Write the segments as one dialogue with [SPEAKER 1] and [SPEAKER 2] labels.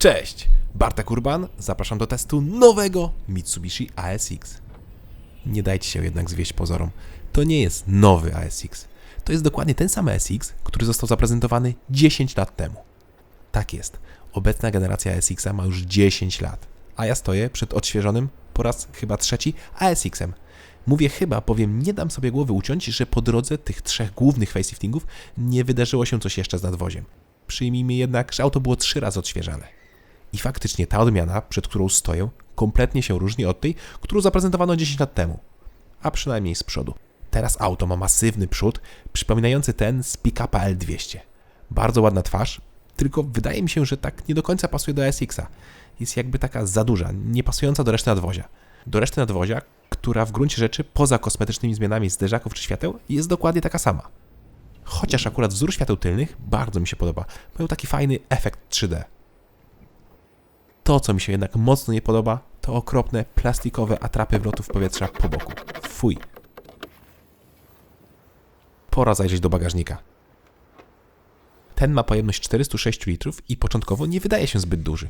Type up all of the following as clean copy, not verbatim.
[SPEAKER 1] Cześć! Bartek Urban, zapraszam do testu nowego Mitsubishi ASX. Nie dajcie się jednak zwieść pozorom. To nie jest nowy ASX. To jest dokładnie ten sam ASX, który został zaprezentowany 10 lat temu. Tak jest. Obecna generacja ASX-a ma już 10 lat. A ja stoję przed odświeżonym, po raz chyba trzeci, ASX-em. Mówię chyba, bowiem nie dam sobie głowy uciąć, że po drodze tych trzech głównych faceliftingów nie wydarzyło się coś jeszcze z nadwoziem. Przyjmijmy jednak, że auto było 3 razy odświeżane. I faktycznie ta odmiana, przed którą stoję, kompletnie się różni od tej, którą zaprezentowano 10 lat temu. A przynajmniej z przodu. Teraz auto ma masywny przód, przypominający ten z pick-upa L200. Bardzo ładna twarz, tylko wydaje mi się, że tak nie do końca pasuje do ASX-a. Jest jakby taka za duża, nie pasująca do reszty nadwozia. Do reszty nadwozia, która w gruncie rzeczy, poza kosmetycznymi zmianami zderzaków czy świateł, jest dokładnie taka sama. Chociaż akurat wzór świateł tylnych bardzo mi się podoba. Mają taki fajny efekt 3D. To, co mi się jednak mocno nie podoba, to okropne, plastikowe atrapy wlotów powietrza po boku. Fuj. Pora zajrzeć do bagażnika. Ten ma pojemność 406 litrów i początkowo nie wydaje się zbyt duży.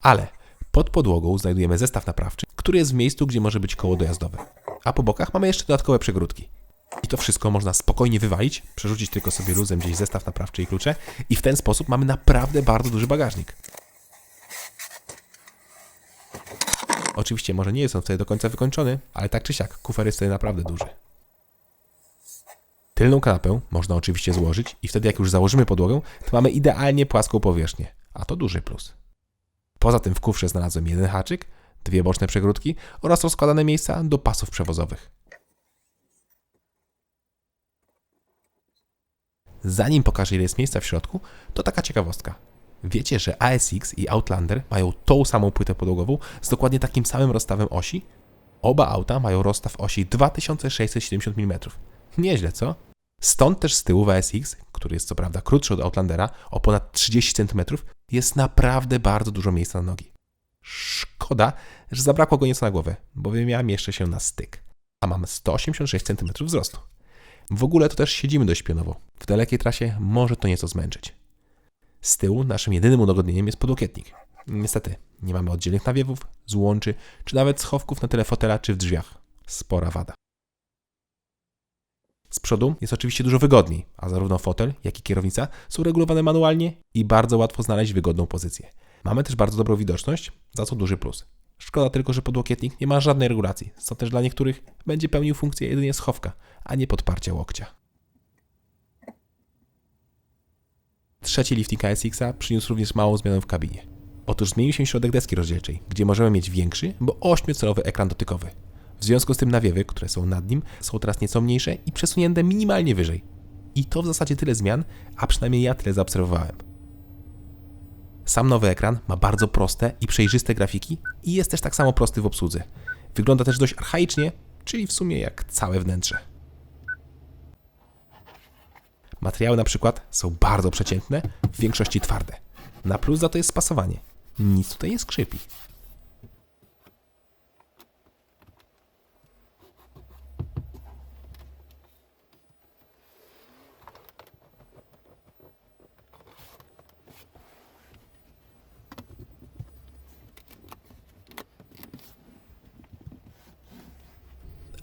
[SPEAKER 1] Ale pod podłogą znajdujemy zestaw naprawczy, który jest w miejscu, gdzie może być koło dojazdowe. A po bokach mamy jeszcze dodatkowe przegródki. I to wszystko można spokojnie wywalić, przerzucić tylko sobie luzem gdzieś zestaw naprawczy i klucze i w ten sposób mamy naprawdę bardzo duży bagażnik. Oczywiście może nie jest on wtedy do końca wykończony, ale tak czy siak, kufer jest wtedy naprawdę duży. Tylną kanapę można oczywiście złożyć i wtedy jak już założymy podłogę, to mamy idealnie płaską powierzchnię, a to duży plus. Poza tym w kufrze znalazłem jeden haczyk, 2 boczne przegródki oraz rozkładane miejsca do pasów przewozowych. Zanim pokażę, ile jest miejsca w środku, to taka ciekawostka. Wiecie, że ASX i Outlander mają tą samą płytę podłogową z dokładnie takim samym rozstawem osi? Oba auta mają rozstaw osi 2670 mm. Nieźle, co? Stąd też z tyłu w ASX, który jest co prawda krótszy od Outlandera o ponad 30 cm, jest naprawdę bardzo dużo miejsca na nogi. Szkoda, że zabrakło go nieco na głowę, bowiem ja mieszczę się na styk, a mam 186 cm wzrostu. W ogóle to też siedzimy dość pionowo. W dalekiej trasie może to nieco zmęczyć. Z tyłu naszym jedynym udogodnieniem jest podłokietnik. Niestety, nie mamy oddzielnych nawiewów, złączy, czy nawet schowków na tyle fotela czy w drzwiach. Spora wada. Z przodu jest oczywiście dużo wygodniej, a zarówno fotel, jak i kierownica są regulowane manualnie i bardzo łatwo znaleźć wygodną pozycję. Mamy też bardzo dobrą widoczność, za co duży plus. Szkoda tylko, że podłokietnik nie ma żadnej regulacji, co też dla niektórych będzie pełnił funkcję jedynie schowka, a nie podparcia łokcia. Trzeci lifting ASX-a przyniósł również małą zmianę w kabinie. Otóż zmienił się środek deski rozdzielczej, gdzie możemy mieć większy, bo 8-calowy ekran dotykowy. W związku z tym nawiewy, które są nad nim, są teraz nieco mniejsze i przesunięte minimalnie wyżej. I to w zasadzie tyle zmian, a przynajmniej ja tyle zaobserwowałem. Sam nowy ekran ma bardzo proste i przejrzyste grafiki i jest też tak samo prosty w obsłudze. Wygląda też dość archaicznie, czyli w sumie jak całe wnętrze. Materiały na przykład są bardzo przeciętne, w większości twarde. Na plus za to jest spasowanie. Nic tutaj nie skrzypi.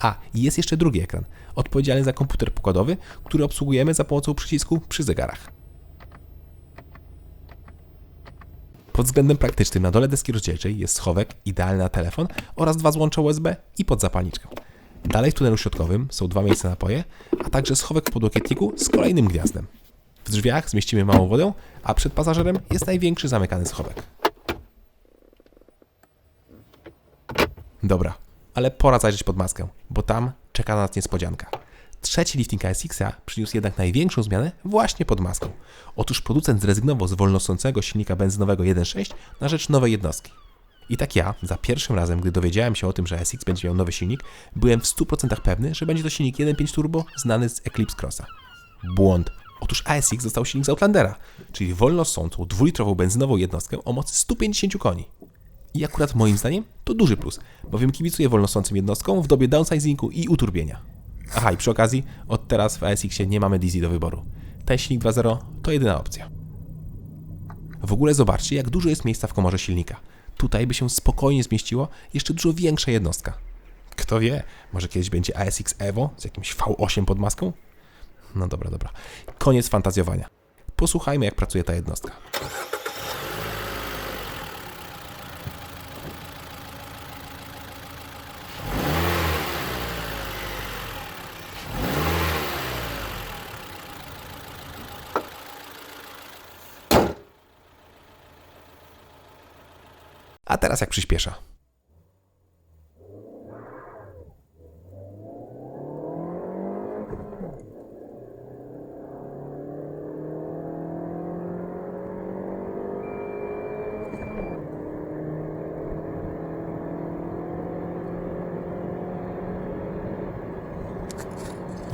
[SPEAKER 1] A, i jest jeszcze drugi ekran, odpowiedzialny za komputer pokładowy, który obsługujemy za pomocą przycisku przy zegarach. Pod względem praktycznym na dole deski rozdzielczej jest schowek idealny na telefon oraz 2 złącza USB i pod zapalniczkę. Dalej w tunelu środkowym są 2 miejsca na napoje, a także schowek w podłokietniku z kolejnym gniazdem. W drzwiach zmieścimy małą wodę, a przed pasażerem jest największy zamykany schowek. Dobra. Ale pora zajrzeć pod maskę, bo tam czeka na nas niespodzianka. Trzeci lifting ASX-a przyniósł jednak największą zmianę właśnie pod maską. Otóż producent zrezygnował z wolnosącego silnika benzynowego 1.6 na rzecz nowej jednostki. I tak ja, za pierwszym razem, gdy dowiedziałem się o tym, że ASX będzie miał nowy silnik, byłem w 100% pewny, że będzie to silnik 1.5 turbo znany z Eclipse Crossa. Błąd. Otóż ASX dostał silnik z Outlandera, czyli wolnosącą 2-litrową benzynową jednostkę o mocy 150 koni. I akurat moim zdaniem to duży plus, bowiem kibicuję wolnosącym jednostkom w dobie downsizingu i uturbienia. Aha, i przy okazji, od teraz w ASX-ie nie mamy diesel do wyboru. Ten silnik 2.0 to jedyna opcja. W ogóle zobaczcie, jak dużo jest miejsca w komorze silnika. Tutaj by się spokojnie zmieściło jeszcze dużo większa jednostka. Kto wie, może kiedyś będzie ASX Evo z jakimś V8 pod maską? No dobra. Koniec fantazjowania. Posłuchajmy, jak pracuje ta jednostka. A teraz jak przyspiesza.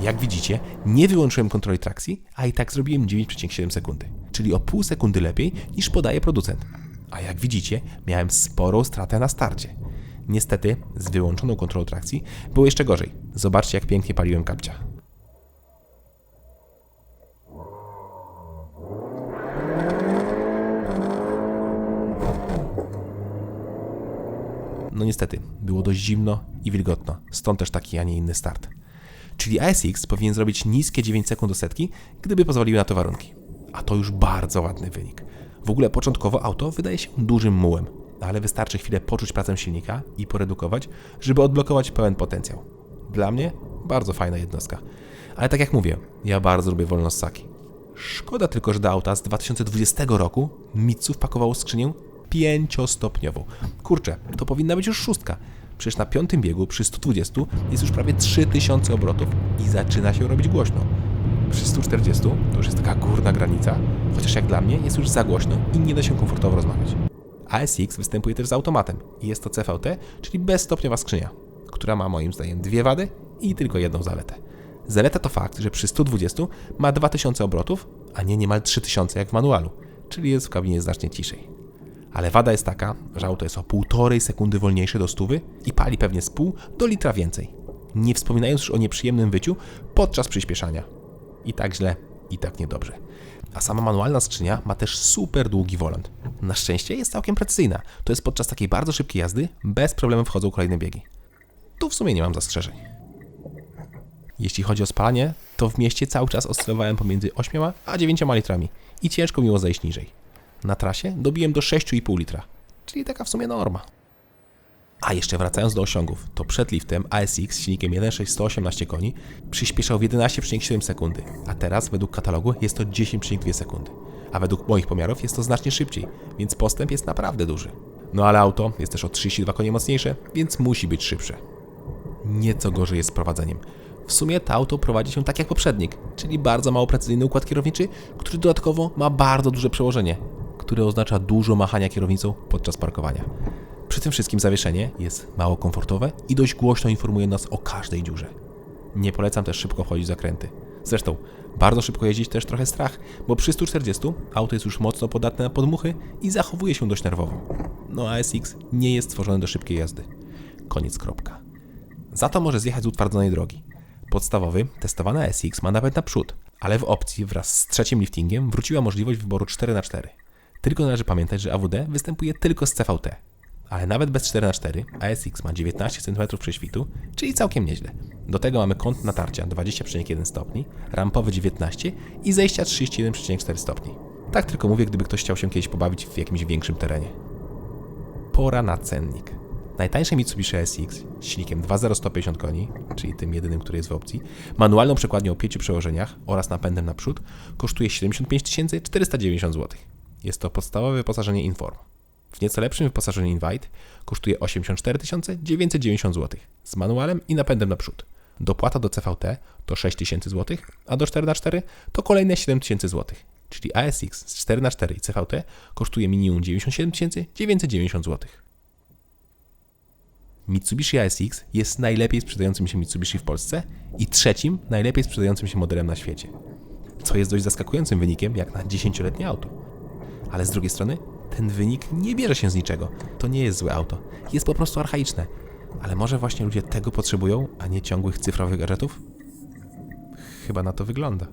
[SPEAKER 1] Jak widzicie, nie wyłączyłem kontroli trakcji, a i tak zrobiłem 9,7 sekundy, czyli o pół sekundy lepiej niż podaje producent. A jak widzicie, miałem sporą stratę na starcie. Niestety, z wyłączoną kontrolą trakcji było jeszcze gorzej. Zobaczcie, jak pięknie paliłem kapcia. No niestety, było dość zimno i wilgotno, stąd też taki, a nie inny start. Czyli ASX powinien zrobić niskie 9 sekund do setki, gdyby pozwoliły na to warunki. A to już bardzo ładny wynik. W ogóle początkowo auto wydaje się dużym mułem, ale wystarczy chwilę poczuć pracę silnika i poredukować, żeby odblokować pełen potencjał. Dla mnie bardzo fajna jednostka. Ale tak jak mówię, ja bardzo lubię Wolnossaki. Szkoda tylko, że do auta z 2020 roku Mitsu wpakowało skrzynię 5-stopniową. Kurczę, to powinna być już 6. Przecież na 5. biegu przy 120 jest już prawie 3000 obrotów i zaczyna się robić głośno. Przy 140 to już jest taka górna granica, chociaż jak dla mnie jest już za głośno i nie da się komfortowo rozmawiać. ASX występuje też z automatem i jest to CVT, czyli bezstopniowa skrzynia, która ma moim zdaniem 2 wady i tylko jedną zaletę. Zaleta to fakt, że przy 120 ma 2000 obrotów, a nie niemal 3000 jak w manualu, czyli jest w kabinie znacznie ciszej. Ale wada jest taka, że auto jest o 1,5 sekundy wolniejsze do 100 i pali pewnie z pół do litra więcej. Nie wspominając już o nieprzyjemnym wyciu podczas przyspieszania. I tak źle, i tak niedobrze. A sama manualna skrzynia ma też super długi wolant. Na szczęście jest całkiem precyzyjna. To jest podczas takiej bardzo szybkiej jazdy bez problemu wchodzą kolejne biegi. Tu w sumie nie mam zastrzeżeń. Jeśli chodzi o spalanie, to w mieście cały czas oscylowałem pomiędzy 8 a 9 litrami i ciężko mi było zejść niżej. Na trasie dobiłem do 6,5 litra, czyli taka w sumie norma. A jeszcze wracając do osiągów, to przed liftem ASX z silnikiem 1.6 118 koni przyspieszał w 11,7 sekundy, a teraz według katalogu jest to 10,2 sekundy. A według moich pomiarów jest to znacznie szybciej, więc postęp jest naprawdę duży. No ale auto jest też o 32 konie mocniejsze, więc musi być szybsze. Nieco gorzej jest z prowadzeniem. W sumie to auto prowadzi się tak jak poprzednik, czyli bardzo mało precyzyjny układ kierowniczy, który dodatkowo ma bardzo duże przełożenie, które oznacza dużo machania kierownicą podczas parkowania. Przy tym wszystkim zawieszenie jest mało komfortowe i dość głośno informuje nas o każdej dziurze. Nie polecam też szybko wchodzić w zakręty. Zresztą, bardzo szybko jeździć też trochę strach, bo przy 140 auto jest już mocno podatne na podmuchy i zachowuje się dość nerwowo. No ASX nie jest stworzone do szybkiej jazdy. Koniec, kropka. Za to może zjechać z utwardzonej drogi. Podstawowy, testowany ASX ma napęd naprzód, ale w opcji wraz z trzecim liftingiem wróciła możliwość wyboru 4x4. Tylko należy pamiętać, że AWD występuje tylko z CVT. Ale nawet bez 4x4 ASX ma 19 cm prześwitu, czyli całkiem nieźle. Do tego mamy kąt natarcia 20,1 stopni, rampowy 19 i zejścia 31,4 stopni. Tak tylko mówię, gdyby ktoś chciał się kiedyś pobawić w jakimś większym terenie. Pora na cennik. Najtańsze Mitsubishi ASX z silnikiem 2.0 150 koni, czyli tym jedynym, który jest w opcji, manualną przekładnią o 5 przełożeniach oraz napędem naprzód kosztuje 75 490 zł. Jest to podstawowe wyposażenie Inform. W nieco lepszym wyposażeniu Invite kosztuje 84 990 zł z manualem i napędem naprzód. Dopłata do CVT to 6000 zł, a do 4x4 to kolejne 7000 zł. Czyli ASX z 4x4 i CVT kosztuje minimum 97 990 zł. Mitsubishi ASX jest najlepiej sprzedającym się Mitsubishi w Polsce i trzecim najlepiej sprzedającym się modelem na świecie. Co jest dość zaskakującym wynikiem jak na 10-letnie auto. Ale z drugiej strony ten wynik nie bierze się z niczego. To nie jest złe auto. Jest po prostu archaiczne. Ale może właśnie ludzie tego potrzebują, a nie ciągłych cyfrowych gadżetów? Chyba na to wygląda.